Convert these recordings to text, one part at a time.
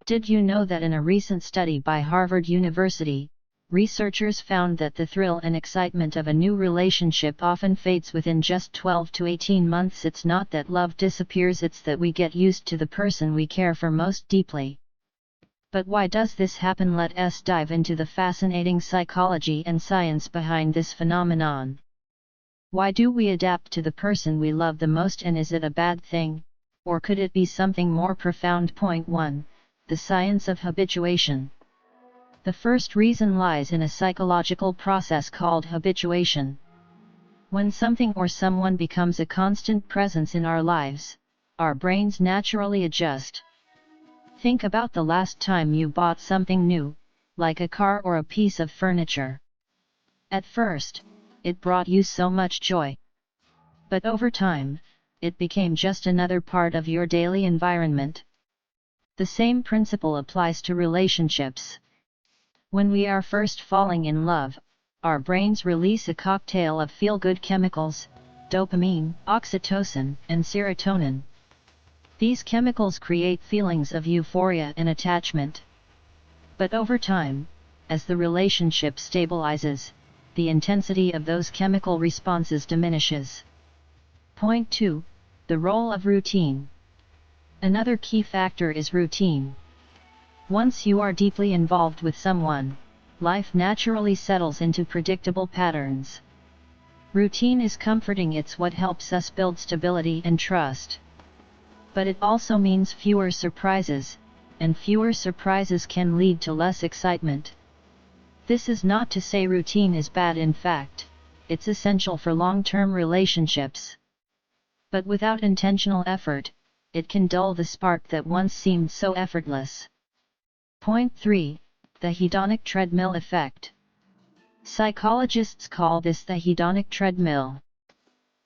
Did you know that in a recent study by Harvard University, researchers found that the thrill and excitement of a new relationship often fades within just 12 to 18 months? It's not that love disappears, it's that we get used to the person we care for most deeply. But why does this happen? Let us dive into the fascinating psychology and science behind this phenomenon. Why do we adapt to the person we love the most, and is it a bad thing, or could it be something more profound? Point 1. The science of habituation. The first reason lies in a psychological process called habituation. When something or someone becomes a constant presence in our lives, our brains naturally adjust. Think about the last time you bought something new, like a car or a piece of furniture. At first, it brought you so much joy. But over time, it became just another part of your daily environment. The same principle applies to relationships. When we are first falling in love, our brains release a cocktail of feel-good chemicals, dopamine, oxytocin, and serotonin. These chemicals create feelings of euphoria and attachment. But over time, as the relationship stabilizes, the intensity of those chemical responses diminishes. Point 2. The role of routine. Another key factor is routine. Once you are deeply involved with someone, life naturally settles into predictable patterns. Routine is comforting, it's what helps us build stability and trust. But it also means fewer surprises, and fewer surprises can lead to less excitement. This is not to say routine is bad, in fact, it's essential for long-term relationships. But without intentional effort, it can dull the spark that once seemed so effortless. Point 3. The hedonic treadmill effect. Psychologists call this the hedonic treadmill.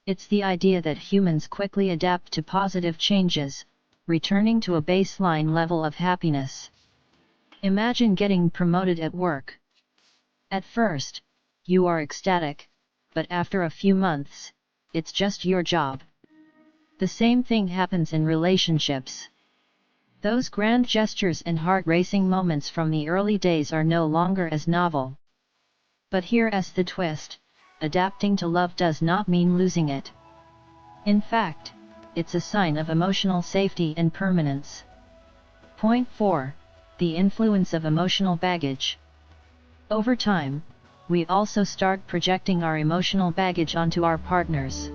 It's the idea that humans quickly adapt to positive changes, returning to a baseline level of happiness. Imagine getting promoted at work. At first, you are ecstatic, but after a few months, it's just your job. The same thing happens in relationships. Those grand gestures and heart-racing moments from the early days are no longer as novel. But here's the twist: adapting to love does not mean losing it. In fact, it's a sign of emotional safety and permanence. Point 4. The influence of emotional baggage. Over time, we also start projecting our emotional baggage onto our partners.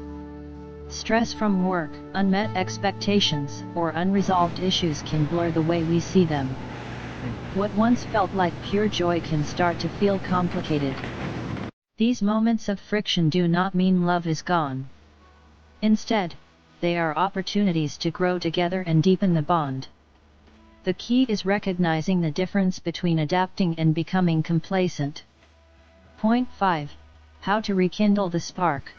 Stress from work, unmet expectations, or unresolved issues can blur the way we see them. What once felt like pure joy can start to feel complicated. These moments of friction do not mean love is gone. Instead, they are opportunities to grow together and deepen the bond. The key is recognizing the difference between adapting and becoming complacent. Point 5. How to rekindle the spark.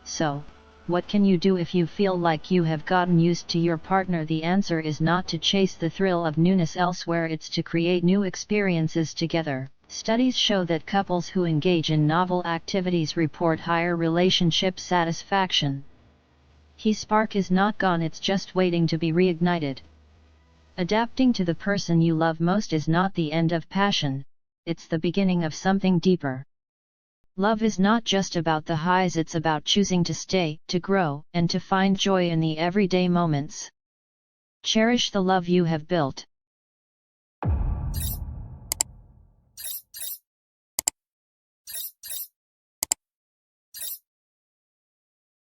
So, what can you do if you feel like you have gotten used to your partner? The answer is not to chase the thrill of newness elsewhere, it's to create new experiences together. Studies show that couples who engage in novel activities report higher relationship satisfaction. The spark is not gone, it's just waiting to be reignited. Adapting to the person you love most is not the end of passion, it's the beginning of something deeper. Love is not just about the highs, it's about choosing to stay, to grow, and to find joy in the everyday moments. Cherish the love you have built.